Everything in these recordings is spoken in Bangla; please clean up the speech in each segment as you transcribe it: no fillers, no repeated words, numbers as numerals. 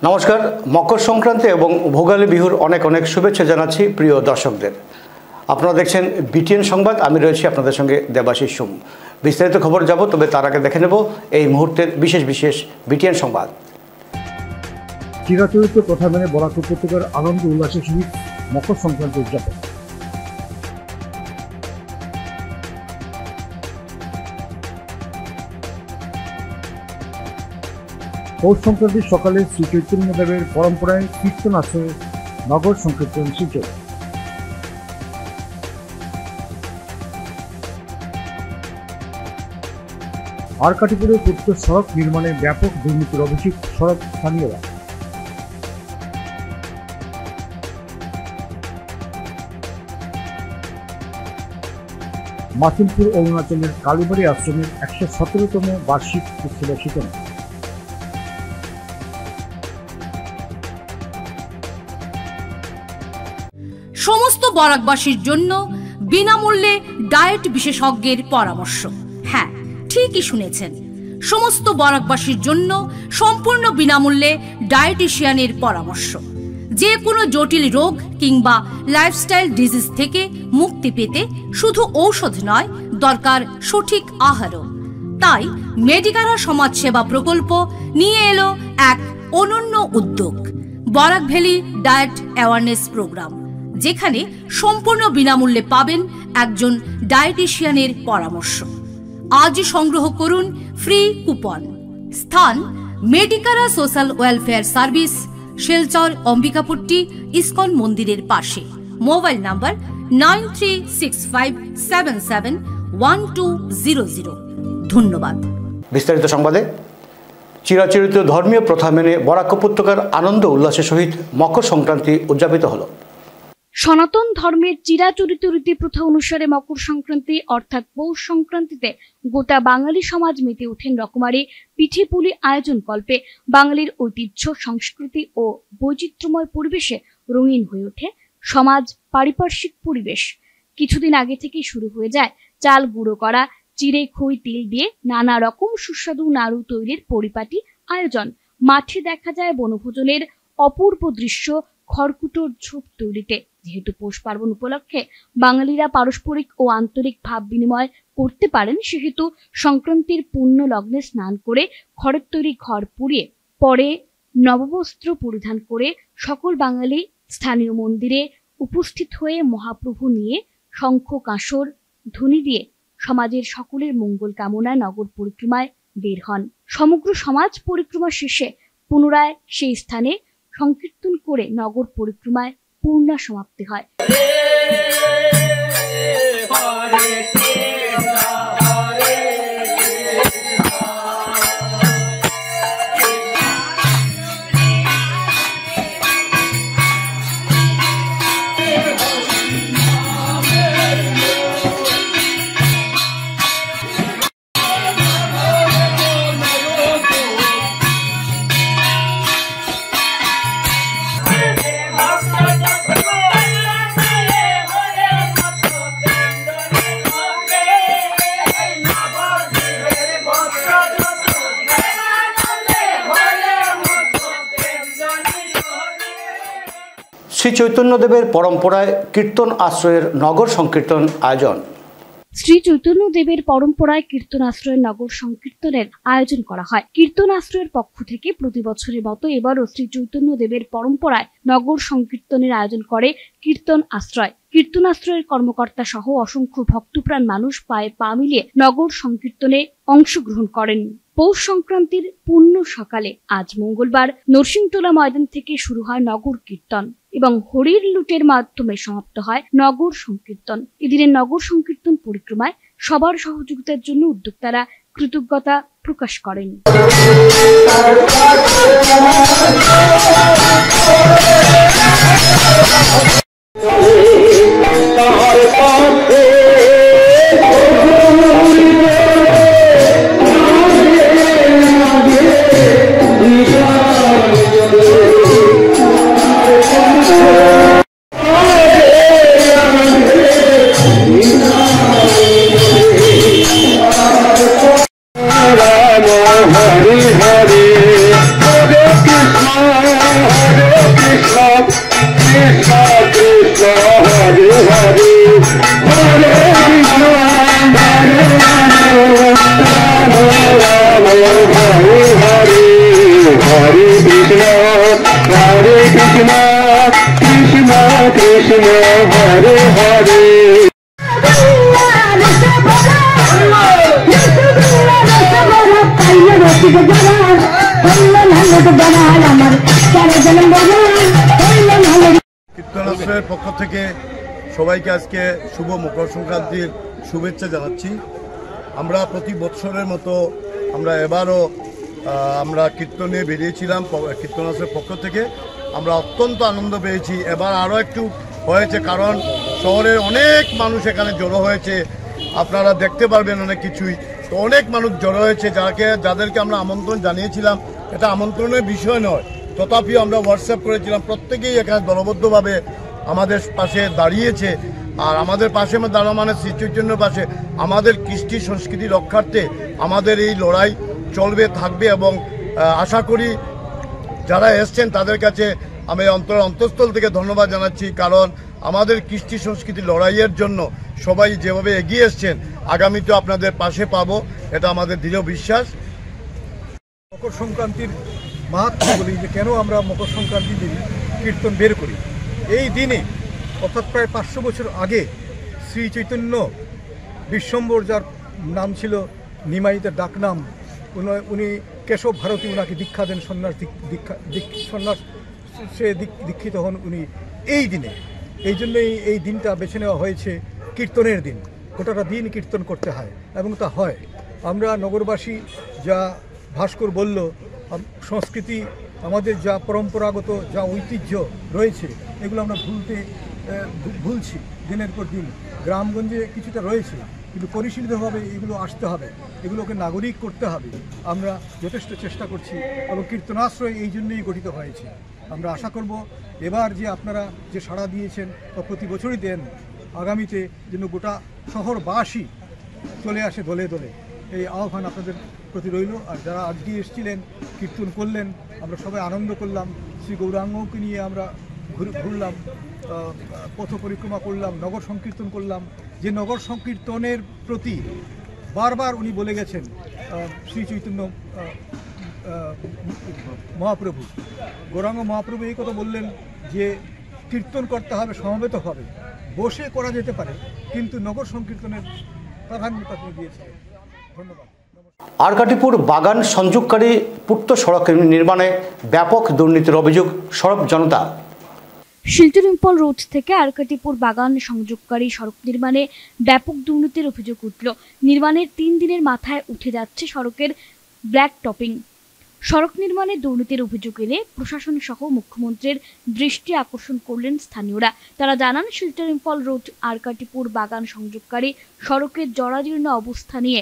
নমস্কার, মকর সংক্রান্তি এবং ভোগালী বিহুর অনেক অনেক শুভেচ্ছা জানাচ্ছি প্রিয় দর্শকদের। আপনারা দেখছেন বিটিএন সংবাদ, আমি রয়েছি আপনাদের সঙ্গে দেবাশিস সোম। বিস্তারিত খবর যাব, তবে তার আগে দেখে নেব এই মুহূর্তের বিশেষ বিশেষ বিটিএন সংবাদ। চিরাচরিত প্রথা মেনে বরাক উপত্যকার আনন্দ উল্লাসের সহিত মকর সংক্রান্তি উদযাপন। পৌষ সংক্রান্তির সকালে শ্রী চৈতন্যদেবের পরম্পরায় কীর্তন আশ্রয়ে নগর সংকীর্তন শিলচর। আরকাটিপুরে উত্তর সড়ক নির্মাণে ব্যাপক দুর্নীতির অভিযোগ সড়ক স্থানীয়রা। মাসিমপুর অরুণাচলের কালীবাড়ি আশ্রমের ১১৭তম বার্ষিক উৎসবের সূচনা। সমস্ত বরাকবাসীর জন্য বিনামূল্যে ডায়েট বিশেষজ্ঞের পরামর্শ। হ্যাঁ, ঠিকই শুনেছেন, সমস্ত বরাকবাসীর জন্য সম্পূর্ণ বিনামূল্যে ডায়েটিশিয়ানের পরামর্শ। যে কোনো জটিল রোগ কিংবা লাইফস্টাইল ডিজিজ থেকে মুক্তি পেতে শুধু ঔষধ নয়, দরকার সঠিক আহারও। তাই মেডিকারা সমাজসেবা প্রকল্প নিয়ে এলো এক অনন্য উদ্যোগ, Barak valley diet awareness programme, যেখানে সম্পূর্ণ বিনামূল্যে পাবেন একজন ডায়েটিশিয়ানের পরামর্শ। আজই সংগ্রহ করুন ফ্রি কুপন। স্থান মেডিকারা social welfare service, Silchar Ambikapatti ISKCON মন্দিরের পাশে। Mobile number 9365771200। ধন্যবাদ। বিস্তারিত সংবাদে, চিরাচরিত ধর্মীয় প্রথা মেনে বরাক উপত্যকার আনন্দ উল্লাসের সহিত মকর সংক্রান্তি উদযাপিত হল। সনাতন ধর্মের চিরাচরিত রীতি প্রথা অনুসারে মকর সংক্রান্তি অর্থাৎ পৌষ সংক্রান্তিতে গোটা বাঙালি সমাজ মেতে ওঠেন রকমারি পিঠেপুলি আয়োজন কল্পে। বাঙালির ঐতিহ্য, সংস্কৃতি ও বৈচিত্র্যময় পরিবেশে রঙিন হয়ে ওঠে সমাজ পারিপার্শ্বিক পরিবেশ। কিছুদিন আগে থেকেই শুরু হয়ে যায় চাল গুঁড়ো করা, চিড়ে, খই, তিল দিয়ে নানা রকম সুস্বাদু নাড়ু তৈরির পরিপাটি আয়োজন। মাঠে দেখা যায় বনভোজনের অপূর্ব দৃশ্য, খড়কুটোর ঝোপ তৈরিতে। যেহেতু পৌষ পার্বণ উপলক্ষে বাঙালিরা পারস্পরিক ও আন্তরিক ভাব বিনিময় করতে পারেন, সেহেতু সংক্রান্তির পুণ্য লগ্নে স্নান করে খড়ের তৈরি ঘর পুড়িয়ে পরে নববস্ত্র পরিধান করে সকল বাঙালি স্থানীয় মন্দিরে উপস্থিত হয়ে মহাপ্রভু নিয়ে শঙ্খ, কাঁসর, ধ্বনি দিয়ে সমাজের সকলের মঙ্গল কামনায় নগর পরিক্রমায় বের হন। সমগ্র সমাজ পরিক্রমা শেষে পুনরায় সেই স্থানে সংকীর্তন করে নগর পরিক্রমায় পূর্ণ সমাপ্তি হয়। শ্রী চৈতন্যদেবের পরম্পরায় কীর্তন আশ্রয়ের নগর সংকীর্তন আয়োজন। শ্রী চৈতন্যদেবের পরম্পরায় কীর্তন আশ্রয়ের নগর সংকীর্তনের আয়োজন করা হয়। কীর্তন আশ্রয়ের পক্ষ থেকে প্রতি বছরের মতো এবারও শ্রী চৈতন্যদেবের পরম্পরায় নগর সংকীর্তনের আয়োজন করে কীর্তন আশ্রয়। কীর্তন আশ্রয়ের কর্মকর্তা সহ অসংখ্য ভক্তপ্রাণ মানুষ পায়ে পা মিলিয়ে নগর সংকীর্তনে অংশগ্রহণ করেন। পৌষ সংক্রান্তির পূর্ণ সকালে আজ মঙ্গলবার নরসিংটোলা ময়দান থেকে শুরু হয় নগর কীর্তন এবং হরির লুটের মাধ্যমে সমাপ্ত হয় নগর সংকীর্তন। এদিনের নগর সংকীর্তন পরিক্রমায় সবার সহযোগিতার জন্য উদ্যোক্তারা কৃতজ্ঞতা প্রকাশ করেন। Hare Hare Hare Krishna কীর্তনাশ্রয়ের পক্ষ থেকে সবাইকে আজকে শুভ মকর সংক্রান্তির শুভেচ্ছা জানাচ্ছি। আমরা প্রতি বৎসরের মতো আমরা এবারও আমরা কীর্তনে বেরিয়েছিলাম কীর্তনাশ্রয়ের পক্ষ থেকে। আমরা অত্যন্ত আনন্দ পেয়েছি। এবার আরও একটু হয়েছে, কারণ শহরের অনেক মানুষ এখানে জড়ো হয়েছে। আপনারা দেখতে পারবেন অনেক কিছুই। তো অনেক মানুষ জড়ো হয়েছে যাদেরকে আমরা আমন্ত্রণ জানিয়েছিলাম। এটা আমন্ত্রণের বিষয় নয়, তথাপিও আমরা হোয়াটসঅ্যাপ করেছিলাম। প্রত্যেকেই এখানে দলবদ্ধভাবে আমাদের পাশে দাঁড়িয়েছে। আর আমাদের পাশে দাঁড়ানো মানে শ্রী চৈতন্যের পাশে। আমাদের কৃষ্টি সংস্কৃতি রক্ষার্থে আমাদের এই লড়াই চলবে, থাকবে। এবং আশা করি যারা এসছেন তাদের কাছে আমি অন্তঃস্থল থেকে ধন্যবাদ জানাচ্ছি, কারণ আমাদের কৃষ্টি সংস্কৃতি লড়াইয়ের জন্য সবাই যেভাবে এগিয়ে এসছেন, আগামীতে আপনাদের পাশে পাবো, এটা আমাদের দৃঢ় বিশ্বাস। মকর সংক্রান্তির মাহাত্ম্য বলি যে কেন আমরা মকর সংক্রান্তি দিন কীর্তন বের করি। এই দিনে অর্থাৎ প্রায় 500 বছর আগে শ্রী চৈতন্য বিশ্বম্বর, যার নাম ছিল নিমাইতের ডাকনাম, উনি কেশব ভারতী ওনাকে দীক্ষা দেন, সন্ন্যাস সে দীক্ষিত হন উনি এই দিনে। এই জন্যই এই দিনটা বেছে নেওয়া হয়েছে কীর্তনের দিন। গোটাটা দিন কীর্তন করতে হয় এবং তা হয়। আমরা নগরবাসী, যা ভাস্কর বলল, সংস্কৃতি, আমাদের যা পরম্পরাগত যা ঐতিহ্য রয়েছে, এগুলো আমরা ভুলছি দিনের পর দিন। গ্রামগঞ্জে কিছুটা রয়েছে, কিন্তু পরিশীলিতভাবে এগুলো আসতে হবে, এগুলোকে নাগরিক করতে হবে। আমরা যথেষ্ট চেষ্টা করছি এবং কীর্তনাশ্রয় এই জন্যই গঠিত হয়েছে। আমরা আশা করব এবার যে আপনারা যে সাড়া দিয়েছেন বা প্রতি বছরই দেন, আগামীতে যেন গোটা শহরবাসী চলে আসে দলে দলে, এই আহ্বান আপনাদের প্রতি রইল। আর যারা আজকে এসেছিলেন, কীর্তন করলেন, আমরা সবাই আনন্দ করলাম। শ্রী গৌরাঙ্গকে নিয়ে আমরা ঘুরলাম, পথ পরিক্রমা করলাম, নগর সংকীর্তন করলাম। যে নগর সংকীর্তনের প্রতি বারবার উনি বলে গেছেন শ্রী চৈতন্য মহাপ্রভু, গৌরাঙ্গ মহাপ্রভু এই কথা বললেন যে কীর্তন করতে হবে সমবেত হবে, বসে করা যেতে পারে, কিন্তু নগর সংকীর্তনের প্রাধান্য তাকে দিয়েছিলেন। ধন্যবাদ। আরকাটিপুর বাগান সংযোগকারী পূর্ত সড়ক নির্মাণে ব্যাপক দুর্নীতির অভিযোগ সরব জনতা। শিলচর-ইম্ফল রোড থেকে আরকাটিপুর বাগান সংযোগকারী সড়ক নির্মাণে ব্যাপক দুর্নীতির অভিযোগ উঠল। নির্মাণের 3 দিনের মাথায় উঠে যাচ্ছে সড়কের ব্ল্যাক টপিং। সড়ক নির্মাণে দুর্নীতির অভিযোগ এনে প্রশাসন সহ মুখ্যমন্ত্রীর দৃষ্টি আকর্ষণ করলেন স্থানীয়রা। তারা জানান, শিলচর-ইম্ফল রোড আরকাটিপুর বাগান সংযোগকারী সড়কের জরাজীর্ণ অবস্থা নিয়ে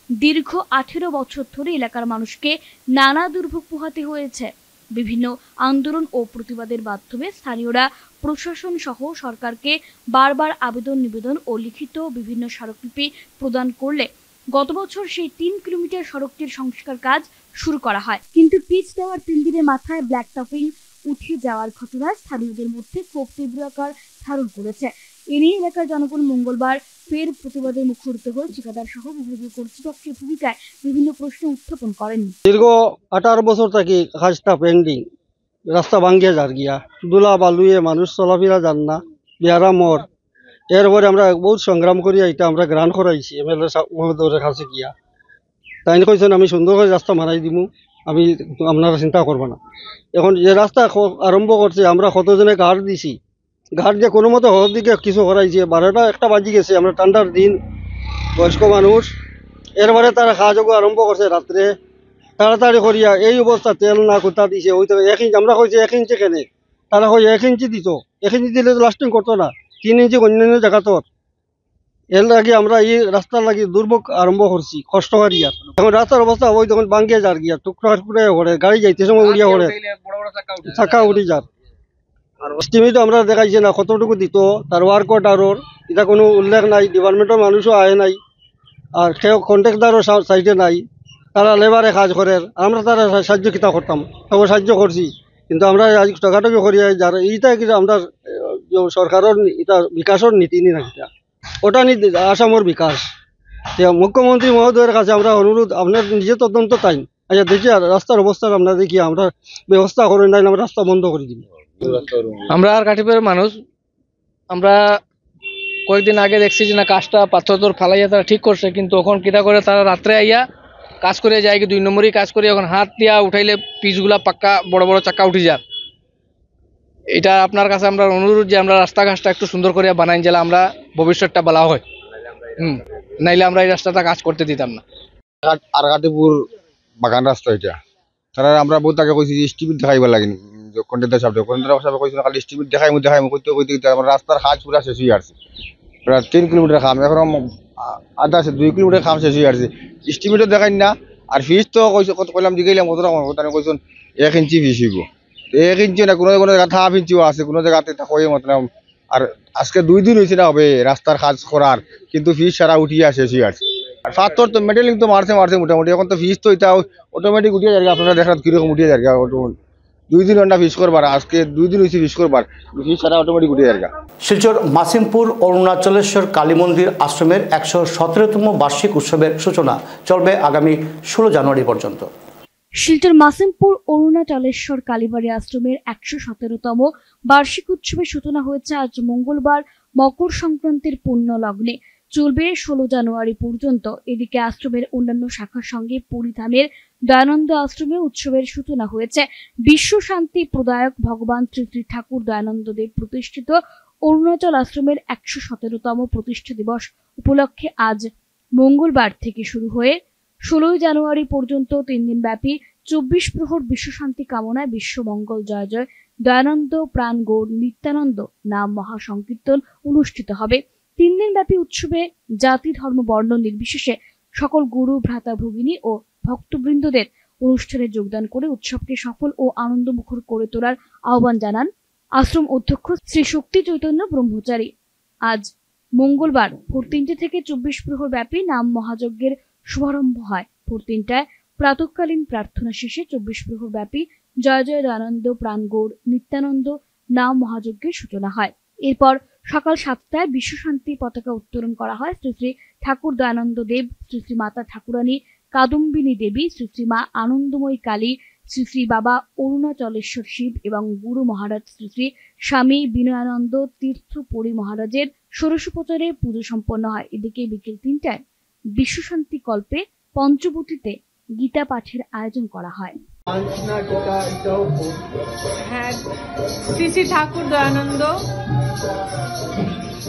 দীর্ঘ 18 বছর ধরে এলাকার মানুষকে নানা দুর্ভোগ পোহাতে হয়েছে। বিভিন্ন আন্দোলন ও প্রতিবাদের মাধ্যমে স্থানীয়রা প্রশাসন সহ সরকারকে বারবার আবেদন নিবেদন ও লিখিত বিভিন্ন স্মারকলিপি প্রদান করলে গত বছর সেই 3 কিলোমিটার সড়কটির সংস্কার কাজ শুরু করা হয়, কিন্তু পিচ দেওয়ার 3 দিনের মাথায় ব্ল্যাক টপিং উঠে যাওয়ার ঘটনায় স্থানীয়দের মধ্যে ক্ষোভ তীব্র আকার ধারণ করেছে। এ নিয়ে এলাকার জনগণ মঙ্গলবার ফের প্রতিবাদে মুখরিত হয়ে ঠিকাদার সহ বিভাগীয় কর্তৃপক্ষের ভূমিকায় বিভিন্ন প্রশ্ন উত্থাপন করেন। দীর্ঘ 18 বছর থাকি কাজটা পেন্ডিং, রাস্তা ভাঙ্গিয়ে যার গিয়া, দুলা বালুয়ে মানুষ চলাফেরা যান না, বেহারা মোড়। এরপরে আমরা বহুত সংগ্রাম করি এটা আমরা গ্রান্ট করাইছি এমএলএ মহোদয়ের কাছে গিয়া। তাই কইছেন আমি সুন্দর করে রাস্তা মারাই দিমু, আমি আপনারা চিন্তা করবো না। এখন যে রাস্তা আরম্ভ করছে আমরা কতজনে ঘাট দিছি, ঘাট দিয়ে কোনো মতো হওয়ার দিকে কিছু করাইছে। 12টা 1টা বাজি গেছে, আমরা ঠান্ডার দিন, বয়স্ক মানুষ। এরপরে তারা কাজও আরম্ভ করছে রাত্রে তাড়াতাড়ি করিয়া। এই অবস্থা, তেল না কোথা দিছে ওই তো 1 ইঞ্চি, আমরা কইছি 1 ইঞ্চি কেনে, তারা কই 1 ইঞ্চি দিত। 1 ইঞ্চি দিলে তো লাস্টিং করতো না, 3 ইঞ্চি অন্যান্য জায়গাত। এর লাগে আমরা এই রাস্তার লাগি দুর্ভোগ আরম্ভ করছি, কষ্ট করিয়া। এখন রাস্তার অবস্থা ওই তখন ভাঙ্গিয়ে যার গিয়া, টুকরা টুকরা করে গাড়ি যাইতে সময় উড়িয়া করে চাকা উঠি যার। এস্টিমেটও আমরা দেখাইছি না কতটুকু দিত, তার ওয়ার্ক অর্ডারর এটা কোনো উল্লেখ নাই। ডিপার্টমেন্টের মানুষও আহে নাই, আর কেউ কন্ট্রাক্টারও সাইডে নাই, তারা লেবারে কাজ করে। আমরা তারা সাহায্য কিতা করতাম, তবে সাহায্য করছি, কিন্তু আমরা আজ টাকাটাকি করি যার এইটা কিন্তু আমরা সরকারের এটা বিকাশের নীতি নি না, ওটা নি আসামের বিকাশ। মুখ্যমন্ত্রী মহোদয়ের কাছে আমরা অনুরোধ, আপনার নিজে তদন্ত তাই আচ্ছা দেখি রাস্তার অবস্থা আমরা দেখি, আমরা ব্যবস্থা করেন নাই, আমরা রাস্তা বন্ধ করে দিই। আমরা আর কাটিপুরের মানুষ আমরা কয়েকদিন আগে দেখছি যে না কাজটা পাথর ফালাইয়া তারা ঠিক করছে, কিন্তু এখন কিতা করে তারা রাত্রে আইয়া কাজ করে যায়, 2 নম্বরই কাজ করে এখন হাত দিয়া উঠাইলে পিচগুলা পাক্কা বড় বড় চাক্কা উঠে যায়। এটা আপনার কাছে আমরা অনুরোধ যে আমরা রাস্তাঘাটটা একটু সুন্দর করে বানাই, জেলা আমরা ভবিষ্যৎটা বলা হয়। নাইলে আমরা এই রাস্তাটা কাজ করতে দিতাম না। আরগাটিপুর বাগান রাস্তা এটা তারা আমরা বহুত আগে কইছি যে স্টিপিড দেখাইব লাগে, কন্ট্রাক্টর সাহেব কইছিল খালি স্টিপিড দেখাইমু কইতে কইতে আমরা রাস্তার কাজ পুরা শেষ হয়ে আসছে। প্রায় 3 কিলোমিটার খাম, এখন আধা 2 কিলোমিটার খাম শেষ হয়ে আসছে। স্টিপিডও দেখাই না, আর ফিস তো কইলাম দিগাইলাম কত রকম তারা কইছেন 1 ইঞ্চি ফিস হইব। 1 ইঞ্চি না, কোনো কোনো জায়গা 1/2 ইঞ্চিও আছে, কোনো জায়গাতে কই মতলব। আর আজকে 2 দিন হয়েছে না হবে রাস্তার কাজ করার, কিন্তু ফিস সারা উঠিয়ে শেষ হয়ে আসছে। আর পাথর তো মেটেলিং তো মারছে মোটামুটি, এখন তো ফিস তো এটা অটোমেটিক উঠিয়ে যাবে। আপনারা দেখার কিরকম উঠিয়ে যাবে, 2 দিন ঘন্টা ফিস করবার, আজকে 2 দিন হয়েছে ফিস করবার, ফিস সারা অটোমেটিক উঠিয়ে যাবে। শিলচর মাসিমপুর অরুণাচলেশ্বর কালী মন্দির আশ্রমের 117তম বার্ষিক উৎসবের সূচনা চলবে আগামী 16 জানুয়ারি পর্যন্ত। শিলচর মাসিমপুর অরুণাচলেশ্বর কালীবাড়ি আশ্রমের 117তম বার্ষিক উৎসবের সূচনা হয়েছে আজ মঙ্গলবার মকর সংক্রান্তির পুণ্য লগ্নে। চলবে 16 জানুয়ারি পর্যন্ত। এদিকে আশ্রমের অন্যান্য শাখার সঙ্গে পুরীধামের দয়ানন্দ আশ্রমে উৎসবের সূচনা হয়েছে। বিশ্ব শান্তি প্রদায়ক ভগবান শ্রী শ্রী ঠাকুর দয়ানন্দ দেব প্রতিষ্ঠিত অরুণাচল আশ্রমের 117তম প্রতিষ্ঠা দিবস উপলক্ষে আজ মঙ্গলবার থেকে শুরু হয়ে 16 জানুয়ারি পর্যন্ত 3 দিন ব্যাপী 24 প্রহর বিশ্ব শান্তি কামনায় বিশ্ব মঙ্গল জয় জয় দয়ানন্দ প্রাণ গৌর নিত্যানন্দ নাম মহাসংকীর্তন অনুষ্ঠিত হবে। 3 দিন ব্যাপী উৎসবে জাতি ধর্ম বর্ণ নির্বিশেষে সকল গুরু ভ্রাতা ভগিনী ও ভক্তবৃন্দদের অনুষ্ঠানে যোগদান করে উৎসবকে সফল ও আনন্দমুখর করে তোলার আহ্বান জানান আশ্রম অধ্যক্ষ শ্রী শক্তি চৈতন্য ব্রহ্মচারী। আজ মঙ্গলবার ভোর 3টে থেকে 24 প্রহর ব্যাপী নাম মহাযজ্ঞের শুভারম্ভ হয়। ভোর 3টায় প্রাতঃকালীন প্রার্থনা শেষে 24 প্রহর ব্যাপী জয় জয় দয়ানন্দ প্রাণ গৌর নিত্যানন্দ নাম মহাযজ্ঞের সূচনা হয়। এরপর সকাল 7টায় বিশ্ব শান্তি পতাকা উত্তোলন করা হয়। শ্রী শ্রী ঠাকুর দয়ানন্দ দেব, শ্রী শ্রী মাতা ঠাকুরানী কাদম্বিনী দেবী, শ্রী শ্রী মা আনন্দময়ী কালী, শ্রী শ্রী বাবা অরুণাচলেশ্বর শিব এবং গুরু মহারাজ শ্রী শ্রী স্বামী বিনয়ানন্দ তীর্থপুরী মহারাজের ষোড়শোপচারে পুজো সম্পন্ন হয়। এদিকে বিকেল 3টায় বিশ্ব শান্তি কল্পে পঞ্চবটিতে গীতা পাঠের আয়োজন করা হয়। হ্যাঁ, শ্রী শ্রী ঠাকুর দয়ানন্দ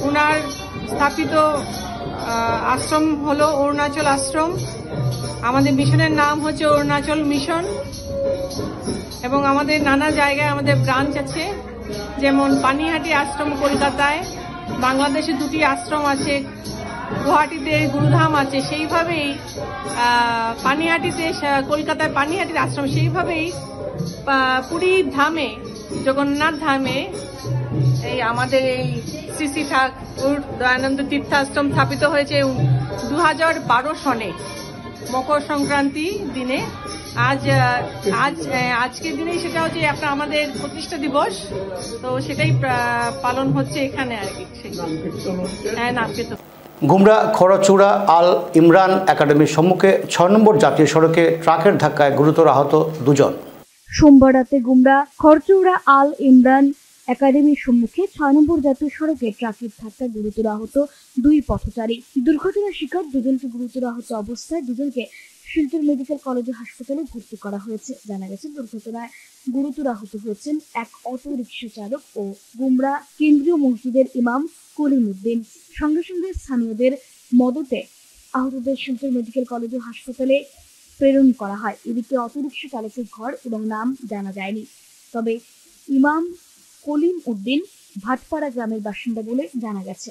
ওনার স্থাপিত আশ্রম হলো অরুণাচল আশ্রম। আমাদের মিশনের নাম হচ্ছে অরুণাচল মিশন এবং আমাদের নানা জায়গায় আমাদের ব্রাঞ্চ আছে, যেমন পানিহাটি আশ্রম কলকাতায়, বাংলাদেশে 2টি আশ্রম আছে, গুয়াহাটিতে গুরুধাম আছে, সেইভাবেই পানিহাটিতে কলকাতায় পানিহাটির আশ্রম, সেইভাবেই পুরী ধামে জগন্নাথ ধামে এই আমাদের এই শ্রী শ্রী ঠাকুর দয়ানন্দ তীর্থাশ্রম স্থাপিত হয়েছে 2012 সনে মকর সংক্রান্তি দিনে। আজকের দিনেই সেটা হচ্ছে আপনার আমাদের প্রতিষ্ঠা দিবস, তো সেটাই পালন হচ্ছে এখানে আর কি। হ্যাঁ, নাম কীর্তন। গুমরা খড়চূড়া আল ইমরান একাডেমির সম্মুখে 6 নম্বর জাতীয় সড়কে ট্রাকের ধাক্কায় গুরুতর আহত 2 জন। সোমবার রাতে গুমরা খড়চৌড়া আল ইমরান একাডেমির সম্মুখে 6 নম্বর জাতীয় সড়কে ট্রাকের ধাক্কায় গুরুতর আহত 2 পথচারী। দুর্ঘটনার শিকার 2 জনকে গুরুতর আহত অবস্থায় 2 জনকে শিলচর মেডিকেল কলেজ ও হাসপাতালে ভর্তি করা হয়েছে। জানা গেছে দুর্ঘটনায় গুরুতর আহত হয়েছেন এক অটো রিকশা চালক ও গুমরা কেন্দ্রীয় মসজিদের ইমাম কলিম উদ্দিন। সঙ্গে সঙ্গে স্থানীয়দের মদতে আহতদের শিলচর মেডিকেল কলেজ ও হাসপাতালে প্রেরণ করা হয়। এদিকে অটোরিকশা চালকের ঘর এবং নাম জানা যায়নি, তবে ইমাম কলিম উদ্দিন ভাটপাড়া গ্রামের বাসিন্দা বলে জানা গেছে।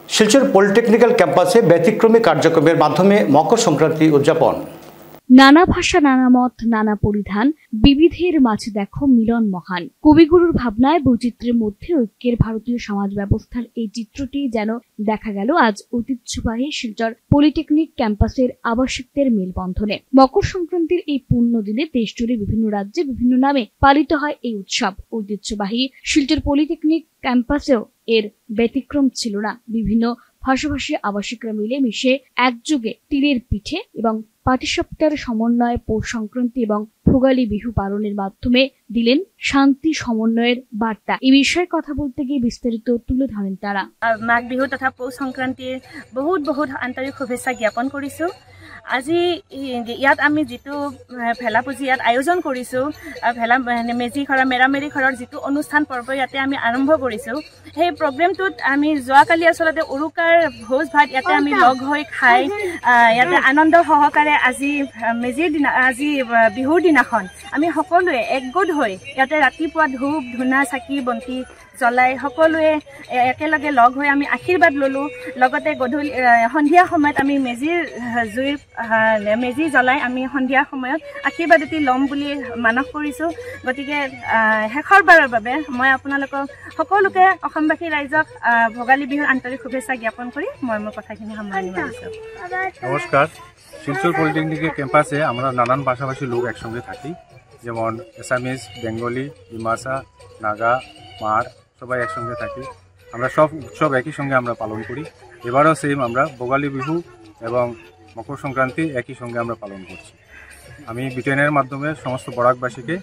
শিলচর পলিটেকনিক্যাল ক্যাম্পাসে ব্যতিক্রমী কার্যক্রমের মাধ্যমে মকর সংক্রান্তি উদযাপন। নানা ভাষা, নানা মত, নানা পরিধান, বিবিধের মাঝে দেখো মিলন মহান। কবিগুরুর ভাবনায় বৈচিত্র্যের মধ্যে ঐক্যের ভারতীয় সমাজ ব্যবস্থার এই চিত্রটি যেন দেখা গেল আজ ঐতিহ্যবাহী শিলচর পলিটেকনিক ক্যাম্পাসের আবাসিকদের মেলবন্ধনে। মকর সংক্রান্তির এই পূর্ণ দিনে দেশজুড়ে বিভিন্ন রাজ্যে বিভিন্ন নামে পালিত হয় এই উৎসব। ঐতিহ্যবাহী শিলচর পলিটেকনিক ক্যাম্পাসেও এর ব্যতিক্রম ছিল না। বিভিন্ন ভাষাভাষী আবাসিকরা মিলে মিশে একযোগে তিলের পিঠে এবং পাটিসাপটার সমন্বয়ে পৌষ সংক্রান্তি এবং ভোগালী বিহু পালনের মাধ্যমে দিলেন শান্তি সমন্বয়ের বার্তা। এই বিষয়ে কথা বলতে গিয়ে বিস্তারিত তুলে ধরেন তারা। মাঘ বিহু তথা পৌষ সংক্ৰান্তিৰ বহুত বহুত আন্তৰিক শুভেচ্ছা জ্ঞাপন কৰিছোঁ। আজি ইয়াত আমি যিটো ভেলাপুজি ইয়াত আয়োজন কৰিছোঁ, মেজি ঘৰৰ মেৰামেৰি ঘৰৰ যিটো অনুষ্ঠান পৰ্ব ইয়াতে আমি আৰম্ভ কৰিছোঁ, সেই প্ৰগ্ৰেমটোত আমি যোৱাকালি আচলতে উৰুকাৰ ভোজ ভাত ইয়াতে আমি লগ হৈ খাই ইয়াতে আনন্দ সহকাৰে আজি মেজিৰ দিনা, আজি বিহুৰ দিনাখন আমি সকলোৱে একগোট হৈ ইয়াতে ৰাতিপুৱা ধূপ ধূনা চাকি বন্তি জ্বলাই সকলোৱে একেলগে লগ হৈ আমি আশীৰ্বাদ ল'লোঁ। লগতে গধূলি সন্ধিয়া সময়ত আমি মেজি জ্বলাই আমি সন্ধিয়া সময়ত আশীৰ্বাদ এটি ল'ম বুলি মানস কৰিছোঁ। গতিকে শেষৰবাৰৰ বাবে মই আপোনালোকক সকলোকে অসমবাসী রাইজক ভোগালী বিহুর আন্তরিক শুভেচ্ছা জ্ঞাপন করে মই মোর কথাখিনি সামৰণি মাৰিছোঁ। নমস্কার। শিলচর পলিটেকনিকের ক্যাম্পাসে আমরা নানান ভাষাভাষী লোক একসঙ্গে থাকি, যেমন আসামিজ, বেঙ্গলি, ডিমাসা, নাগা, মার সবাই একসঙ্গে থাকি। আমরা সব উৎসব একই সঙ্গে আমরা পালন করি। এবারও সেম আমরা ভোগালী বিহু এবং মকর সংক্রান্তি একই সঙ্গে আমরা পালন করছি। আমি ব্রিটেনের মাধ্যমে সমস্ত বরাকবাসীকে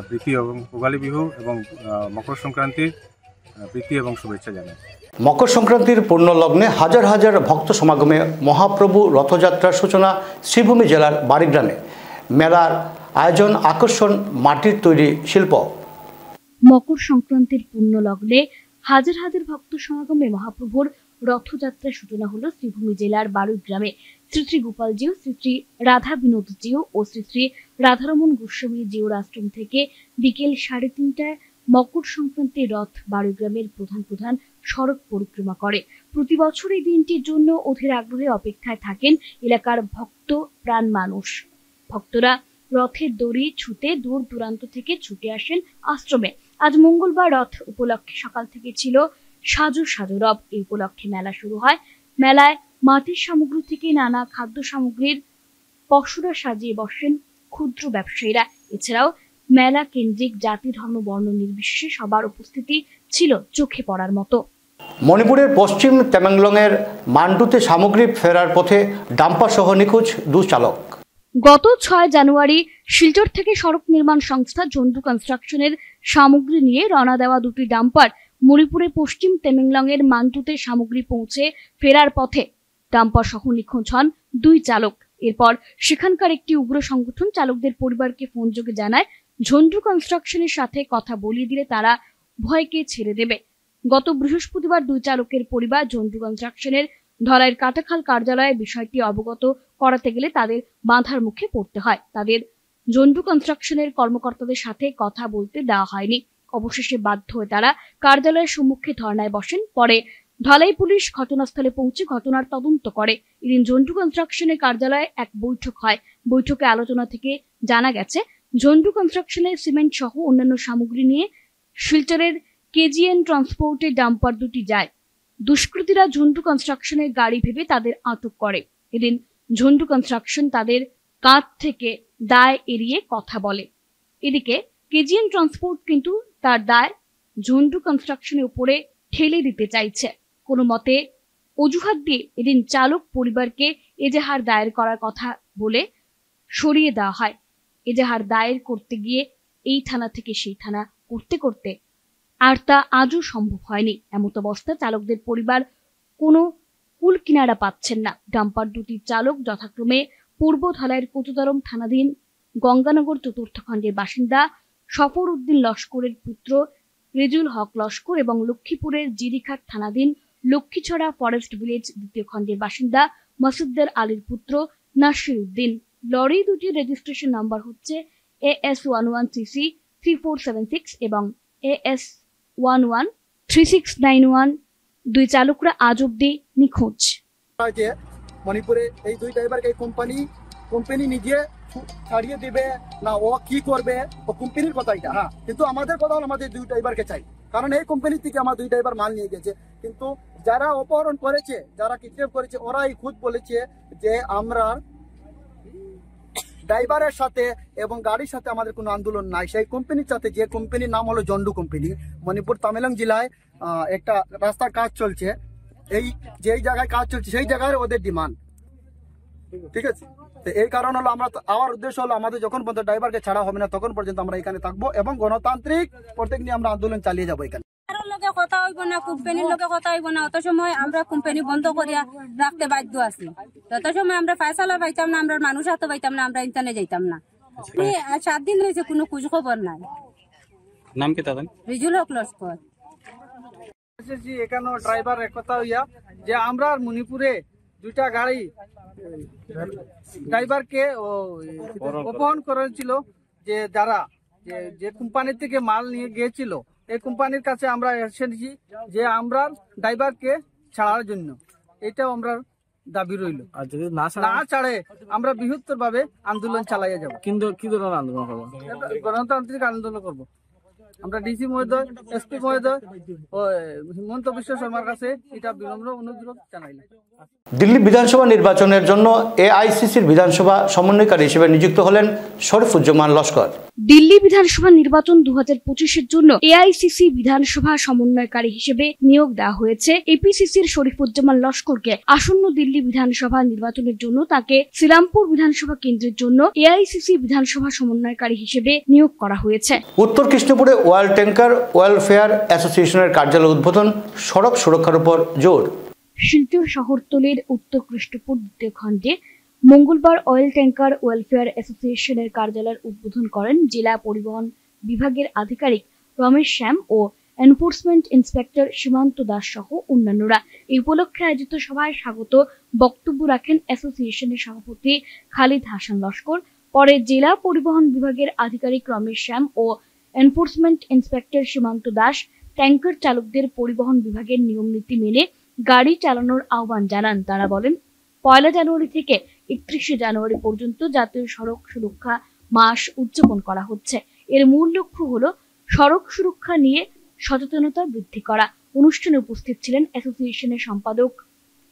প্রীতি এবং ভোগালী বিহু এবং মকর সংক্রান্তির প্রীতি এবং শুভেচ্ছা জানাই। মকর সংক্রান্তির পূর্ণ লগ্নে হাজার হাজার ভক্ত সমাগমে মহাপ্রভু রথযাত্রার সূচনা শ্রীভূমি জেলার বাড়িগ্রামে। মেলার আয়োজন আকর্ষণ মাটির তৈরি শিল্প। মকর সংক্রান্তির পূর্ণ লগ্নে হাজার হাজার ভক্ত সমাগমে মহাপ্রভুর রথযাত্রার সূচনা হলো শ্রীভূমি জেলার বাড়িগ্রামে। শ্রী শ্রী গোপালজিউ, শ্রী শ্রী রাধা বিনোদজিউ ও শ্রী শ্রী রাধারমন গোস্বামী জিউর আশ্রম থেকে বিকেল 3:30টায় মকর সংক্রান্তির রথ বাড়িগ্রামের প্রধান প্রধান সড়ক পরিক্রমা করে। প্রতি বছর এই দিনটির জন্য অধীর আগ্রহে অপেক্ষায় থাকেন এলাকার ভক্ত প্রাণ মানুষ। ভক্তরা রথের দড়ি ছুঁতে দূর দূরান্ত থেকে ছুটে আসেন আশ্রমে। আজ মঙ্গলবার রথ উপলক্ষে সকাল থেকে ছিল সাজো সাজো রব। এই উপলক্ষে মেলা শুরু হয়। মেলায় মাটির সামগ্রী থেকে নানা খাদ্য সামগ্রীর পসরা সাজিয়ে বসেন ক্ষুদ্র ব্যবসায়ীরা। এছাড়াও মেলা কেন্দ্রিক জাতি ধর্ম বর্ণ নির্বিশেষে সবার উপস্থিতি ছিল চোখে পড়ার মতো। মণিপুরের পশ্চিম তামেংলংয়ের মান্ডুতে সামগ্রী ফেরার পথে ডাম্পার সহ নিখোঁজ 2 চালক। গত 6 জানুয়ারি শিলচর থেকে সড়ক নির্মাণ সংস্থা ঝন্ডু কনস্ট্রাকশনের সামগ্রী নিয়ে রওনা দেওয়া 2টি ডাম্পার মণিপুরের পশ্চিম তামেংলংয়ের মান্ডুতে সামগ্রী পৌঁছে ফেরার পথে ডাম্পার সহ নিখোঁজ হন 2 চালক। এরপর সেখানকার একটি উগ্র সংগঠন চালকদের পরিবারকে ফোনযোগে জানায় ঝন্ডু কনস্ট্রাকশনের সাথে কথা বলিয়ে দিলে তারা ভয়কে ছেড়ে দেবে। গত বৃহস্পতিবার 2 চালকের পরিবার ঝন্ডু কনস্ট্রাকশনের ধলাইয়ের কাটাখাল কার্যালয়ে বিষয়টি অবগত করাতে গেলে তাদের বাধার মুখে পড়তে হয়। তাদের ঝন্ডু কনস্ট্রাকশনের কর্মকর্তাদের সাথে কথা বলতে দেওয়া হয়নি। অবশেষে বাধ্য হয়ে তারা কার্যালয়ের সম্মুখে ধর্নায় বসেন। পরে ধলাই পুলিশ ঘটনাস্থলে পৌঁছে ঘটনার তদন্ত করে। এদিন ঝন্ডু কনস্ট্রাকশনের কার্যালয়ে এক বৈঠক হয়। বৈঠকে আলোচনা থেকে জানা গেছে ঝন্ডু কনস্ট্রাকশনের সিমেন্ট সহ অন্যান্য সামগ্রী নিয়ে শিলচরের কেজিএন ট্রান্সপোর্টে ডাম্পার 2টি যায়। দুষ্কৃতীরা ঝন্ডু কনস্ট্রাকশনের গাড়ি ভেবে তাদের আটক করে। এদিন ঝন্ডু কনস্ট্রাকশন তাদের কাঁধ থেকে দায় এড়িয়ে কথা বলে। এদিকে কেজিএন ট্রান্সপোর্ট কিন্তু তার দায় ঝন্ডু কনস্ট্রাকশনের উপরে ঠেলে দিতে চাইছে। কোনো মতে অজুহাত দিয়ে এদিন চালক পরিবারকে এজাহার দায়ের করার কথা বলে সরিয়ে দেওয়া হয়। এজাহার দায়ের করতে গিয়ে এই থানা থেকে সেই থানা করতে করতে আর তা আজও সম্ভব হয়নি। এমত অবস্থা চালকদের পরিবার কোনো কুল কিনারা পাচ্ছেন না। ডাম্পার 2টির চালক যথাক্রমে পূর্ব ধলাইয়ের কচুদরম থানাধীন গঙ্গানগর 4th খণ্ডের বাসিন্দা সফর উদ্দিন লস্করের পুত্র রেজুল হক লস্কর এবং লক্ষ্মীপুরের জিরিঘাট থানাধীন লক্ষ্মীছড়া ফরেস্ট ভিলেজ 2য় খণ্ডের বাসিন্দা মাসুদ্দার আলীর পুত্র নাসির উদ্দিন। লরি 2টির রেজিস্ট্রেশন নাম্বার হচ্ছে AS11CC 3476 এবং AS113691। 2 চালকরা আজ অব্দি নিখোঁজ। মণিপুরে এই 2 ড্রাইভারকে কোম্পানি নিজে ছাড়িয়ে দিবে না ও কি করবে ও কোম্পানির কথা এটা। হ্যাঁ, কিন্তু আমাদের কথা হলো আমাদের 2 ড্রাইভারকে চাই, কারণ এই কোম্পানি থেকে আমার 2 ড্রাইভার মাল নিয়ে গেছে। কিন্তু যারা অপহরণ করেছে, যারা কিডন্যাপ করেছে, ওরাই খুদ বলেছে যে আমরা ড্রাইভারের সাথে এবং গাড়ির সাথে আমাদের কোনো আন্দোলন নাই। সেই কোম্পানির সাথে, যে কোম্পানির নাম হলো ঝন্ডু কোম্পানি, মণিপুর তামেংলং জেলায় একটা রাস্তার কাজ চলছে। এই যেই জায়গায় কাজ চলছে সেই জায়গায় ওদের ডিমান্ড। ঠিক আছে। তো এই কারণ হলো আমার উদ্দেশ্য হলো আমাদের যখন পর্যন্ত ড্রাইভারকে ছাড়া হবে না তখন পর্যন্ত আমরা এখানে থাকবো এবং গণতান্ত্রিক প্রত্যেক নিয়ে আমরা আন্দোলন চালিয়ে যাবো এখানে। লোকে কথা হইব না, কোম্পানির লোকে কথা হইব না, অত সময় আমরা কোম্পানি বন্ধ করিয়া রাখতে বাধ্য আছি। তত সময় আমরা ফয়সালা পাইতাম না, আমরা মানুষ হাতে পাইতাম না, আমরা ইন্টারনে যাইতাম না। 7 দিন হয়েছে কোনো খোঁজ খবর নাই। নাম কি তাদের? রিজুল হক লস্কর। এখানে ড্রাইভার একতা হইয়া যে আমরা মণিপুরে 2টা গাড়ি ড্রাইভারকে অপহরণ করেছিল, যে যারা যে কোম্পানি থেকে মাল নিয়ে গিয়েছিল এই কোম্পানির কাছে আমরা এসেছি যে আমরা ড্রাইভারকে ছাড়ার জন্য। এটাও আমরা দাবি রইল। আর যদি না ছাড়ে আমরা বৃহত্তর ভাবে আন্দোলন চালাইয়া যাব। কিন্তু কি ধরনের আন্দোলন করবো? গণতান্ত্রিক আন্দোলন করব। আমরা ডিসি মহোদয়, এসপি মহোদয় ও হিমন্ত বিশ্ব শর্মার কাছে এটা বিনম্র অনুরোধ জানাইলাম। দিল্লি বিধানসভা নির্বাচনের জন্য এআইসিসির বিধানসভা সমন্বয়কারী হিসেবে নিযুক্ত হলেন শরীফুজ্জামান লস্কর। দিল্লি বিধানসভা নির্বাচন 2025-এর জন্য এআইসিসি বিধানসভা সমন্বয়কারী হিসেবে নিয়োগ দেওয়া হয়েছে। এপিসিসির শরীফুজ্জামান লস্করকে আসন্ন দিল্লি বিধানসভা নির্বাচনের জন্য তাকে শ্রীরামপুর বিধানসভা কেন্দ্রের জন্য এআইসিসি বিধানসভা সমন্বয়কারী হিসেবে নিয়োগ করা হয়েছে। উত্তর কৃষ্ণপুরে অয়েল ট্যাঙ্কার ওয়েলফেয়ার অ্যাসোসিয়েশনের কার্যালয় উদ্বোধন, সড়ক সুরক্ষার উপর জোর। শিলচর শহরতলির উত্তর কৃষ্ণপুর দ্বিতীয় খণ্ডে মঙ্গলবার অয়েল ট্যাঙ্কার ওয়েলফেয়ার অ্যাসোসিয়েশনের কার্যালয়ের উদ্বোধন করেন জেলা পরিবহন বিভাগের আধিকারিক রমেশ শ্যাম ও এনফোর্সমেন্ট ইন্সপেক্টর সীমান্ত দাস সহ অন্যান্যরা। এই উপলক্ষে আয়োজিত সভায় স্বাগত বক্তব্য রাখেন অ্যাসোসিয়েশনের সভাপতি খালিদ হাসান লস্কর। পরে জেলা পরিবহন বিভাগের আধিকারিক রমেশ শ্যাম ও এনফোর্সমেন্ট ইন্সপেক্টর সীমান্ত দাস ট্যাঙ্কার চালকদের পরিবহন বিভাগের নিয়মনীতি মেনে গাড়ি চালানোর আহ্বান জানান। তারা বলেন, 1 জানুয়ারি থেকে 31 জানুয়ারি পর্যন্ত জাতীয় সড়ক সুরক্ষা মাস উদযাপন করা হচ্ছে। এর মূল লক্ষ্য হলো সড়ক সুরক্ষা নিয়ে সচেতনতা বৃদ্ধি করা। অনুষ্ঠানে উপস্থিত ছিলেন অ্যাসোসিয়েশনের সম্পাদক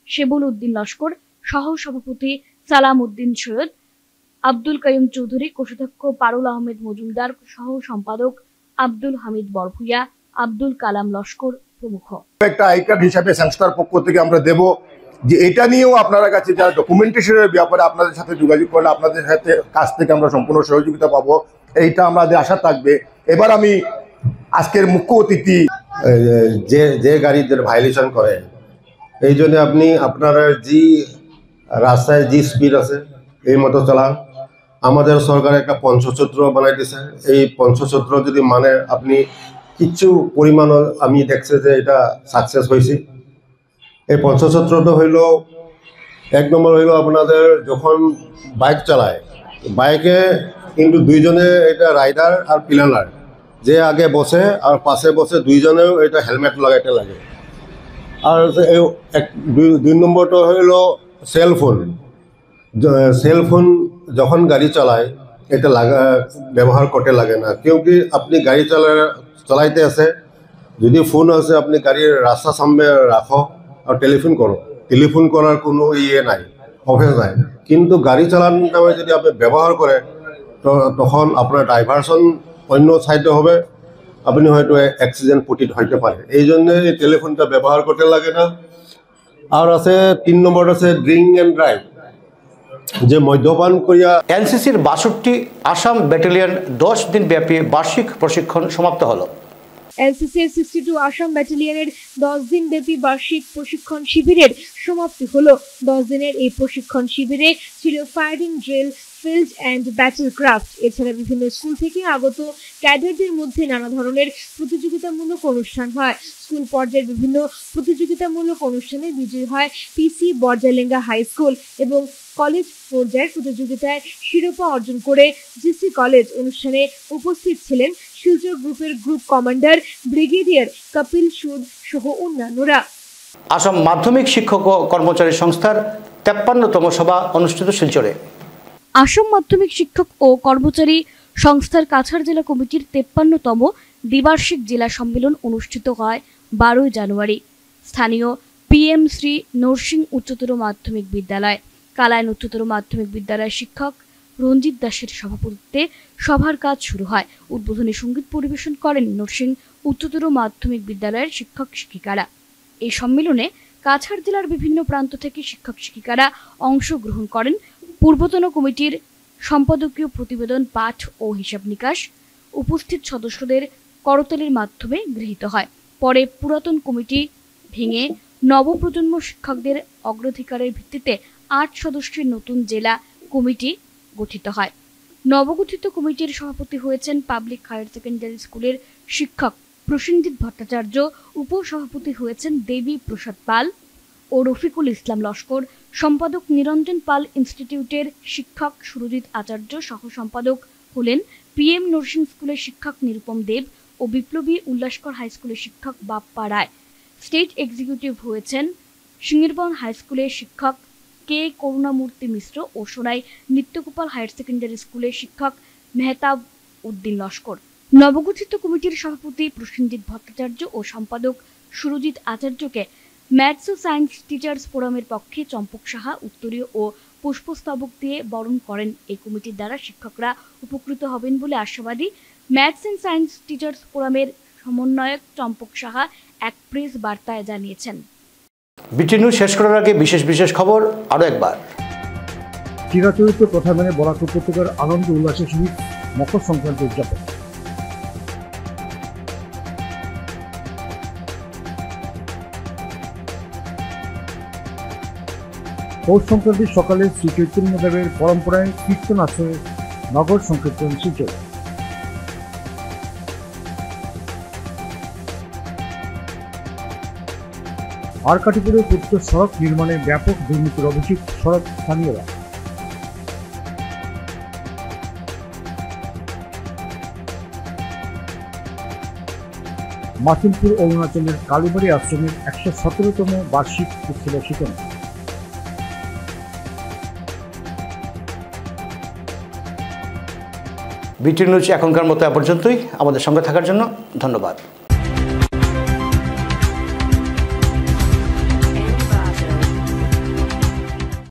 শেবুল উদ্দিন লস্কর, সহ সভাপতি সালাম উদ্দিন সৈয়দ, আব্দুল কাইম চৌধুরী, কোষাধ্যক্ষ পারুল আহমেদ মজুমদার, সহ সম্পাদক আব্দুল হামিদ বরভুইয়া, আব্দুল কালাম লস্কর প্রমুখ। একটা আই কার্ড হিসাবে সংস্থার পক্ষ থেকে আমরা দেব, যে এটা নিয়েও আপনারা কাছে যারা ডকুমেন্টেশনের ব্যাপারে আপনাদের সাথে যোগাযোগ করলে আপনাদের সাথে কাছ থেকে আমরা সম্পূর্ণ সহযোগিতা পাবো, এইটা আমাদের আশা থাকবে। এবার আমি আজকের মুখ্য অতিথি যে গাড়িদের ভায়োলেশন করে, এই জন্য আপনারা যে রাস্তায় যে স্পিড আছে এই মতো চালান। আমাদের সরকার একটা পঞ্চসূত্র বানাই দিয়েছে। এই পঞ্চসূত্র যদি মানে আপনি কিছু পরিমাণ আমি দেখছি যে এটা সাকসেস হয়েছে। এই পঞ্চসূত্রটা হইল, 1 নম্বর হইল আপনাদের যখন বাইক চালায়, বাইকে কিন্তু 2 জনে এটা রাইডার আর প্ল্যানার, যে আগে বসে আর পাশে বসে 2 জনেও এটা হেলমেট লাগাইতে লাগে। আর 2 নম্বরটা হইল সেলফোন। সেলফোন যখন গাড়ি চালায় এটা ব্যবহার করতে লাগে না, কিউকি আপনি গাড়ি চালাইতে আছে, যদি ফোন আছে আপনি গাড়ির রাস্তা সামনে রাখো আর টেলিফোন করো। টেলিফোন করার কোনো নাই, অফেন্স নাই। কিন্তু গাড়ি চালানোর সময় যদি আপনি ব্যবহার করে তখন আপনার ডাইভারশন অন্য সাইডে হবে, আপনি হয়তো অ্যাক্সিডেন্ট পতিত হইতে পারে। এই জন্য এই টেলিফোনটা ব্যবহার করতে লাগে না। আর আছে 3 নম্বর আছে ড্রিঙ্ক অ্যান্ড ড্রাইভ, যে মদ্যপান করিয়া। এনসিসির 62 আসাম ব্যাটালিয়ন 10 দিন ব্যাপী বার্ষিক প্রশিক্ষণ সমাপ্ত হলো। এনসিসির 62 আসাম ব্যাটালিয়নের 10 দিন ব্যাপী বার্ষিক প্রশিক্ষণ শিবিরের সমাপ্তি হলো। 10 দিনের এই প্রশিক্ষণ শিবিরে ছিল firing drill, field and battle craft. এছাড়া বিভিন্ন স্কুল থেকে আগত ক্যাডারদের মধ্যে নানা ধরনের প্রতিযোগিতামূলক অনুষ্ঠান হয়। স্কুল পর্যায়ের বিভিন্ন প্রতিযোগিতামূলক অনুষ্ঠানে বিজয়ী হয় পিসি বর্জালেঙ্গা হাই স্কুল এবং কলেজ পর্যায়ের প্রতিযোগিতায় শিরোপা অর্জন করে জিসি কলেজ। অনুষ্ঠানে উপস্থিত ছিলেন শিলচর গ্রুপের গ্রুপ কমান্ডার ব্রিগেডিয়ার কপিল সুদ সহ অন্যান্যরা। আসাম মাধ্যমিক শিক্ষক ও কর্মচারী সংস্থার 53তম সভা অনুষ্ঠিত শিলচরে। আসাম মাধ্যমিক শিক্ষক ও কর্মচারী সংস্থার কাছাড় জেলা কমিটির 53তম দ্বিবার্ষিক জেলা সম্মেলন অনুষ্ঠিত হয় 12 জানুয়ারি স্থানীয় পিএম শ্রী নরসিং উচ্চতর মাধ্যমিক বিদ্যালয়। কালাইন উচ্চতর মাধ্যমিক বিদ্যালয়ের শিক্ষক রঞ্জিত দাসের সভাপতিত্বে সভার কাজ শুরু হয়। উদ্বোধনী সঙ্গীত পরিবেশন করেন নরসিং উচ্চতর মাধ্যমিক বিদ্যালয়ের শিক্ষক শিক্ষিকারা। এই সম্মেলনে কাছাড় জেলার বিভিন্ন প্রান্ত থেকে শিক্ষক শিক্ষিকারা অংশগ্রহণ করেন। পূর্বতন কমিটির সম্পাদকীয় প্রতিবেদন পাঠ ও হিসাব নিকাশ উপস্থিত সদস্যদের করতালির মাধ্যমে গৃহীত হয়। পরে পুরাতন কমিটি ভেঙে নবপ্রজন্ম শিক্ষকদের অগ্রাধিকারের ভিত্তিতে ৮ সদস্যের নতুন জেলা কমিটি গঠিত হয়। নবগঠিত কমিটির সভাপতি হয়েছেন পাবলিক হায়ার সেকেন্ডারি স্কুলের শিক্ষক প্রসেনজিৎ ভট্টাচার্য, উপসভাপতি হয়েছেন দেবী প্রসাদ পাল ও রফিকুল ইসলাম লস্কর, সম্পাদক নিরঞ্জন পাল ইনস্টিটিউটের শিক্ষক সুরজিৎ আচার্য, সহ সম্পাদক হলেন PM নরসিং স্কুলের শিক্ষক নিরুপম দেব ও বিপ্লবী উল্লাসকর হাই স্কুলের শিক্ষক বাপ্পা রায়। স্টেট এক্সিকিউটিভ হয়েছেন সিঙ্গিরবন হাই স্কুলের শিক্ষক কে করুণামূর্তি মিশ্র ও সোনাই নিত্যগোপাল হায়ার সেকেন্ডারি স্কুলের শিক্ষক মেহতাব উদ্দিন লস্কর। নবগঠিত কমিটির সভাপতি প্রসেনজিৎ ভট্টাচার্য ও সম্পাদক সুরজিৎ আচার্যকে ম্যাথস ও সায়েন্স টিচার্স ফোরামের পক্ষে চম্পক সাহা উত্তরীয় ও পুষ্পস্তবক দিয়ে বরণ করেন। এই কমিটির দ্বারা শিক্ষকরা উপকৃত হবেন বলে আশাবাদী ম্যাথস অ্যান্ড সায়েন্স টিচার্স ফোরামের সমন্বয়ক চম্পক সাহা এক প্রেস বার্তায় জানিয়েছেন। বিটি নিউজ শেষ করার আগে বিশেষ খবর আরও একবার। চিরাচরিত কথা মেনে বরাক উপত্যকার আনন্দ উল্লাসের সহিত মকর সংক্রান্তি উদযাপন। পৌষ সংক্রান্তির সকালে শ্রী চৈতন্যদেবের পরম্পরায় কীর্তন আছে নগর সংকীর্তন শিলচর। আরকাটিপুরে পূর্ত সড়ক নির্মাণে ব্যাপক দুর্নীতির অভিযোগ সড়ক স্থানীয়রা। মাসিমপুর অরুণাচলের কালীবাড়ি আশ্রমের ১১৭তম বার্ষিক উৎসবের সূচনা। বিটি নিউজ এখনকার মতো এ পর্যন্তই। আমাদের সঙ্গে থাকার জন্য ধন্যবাদ।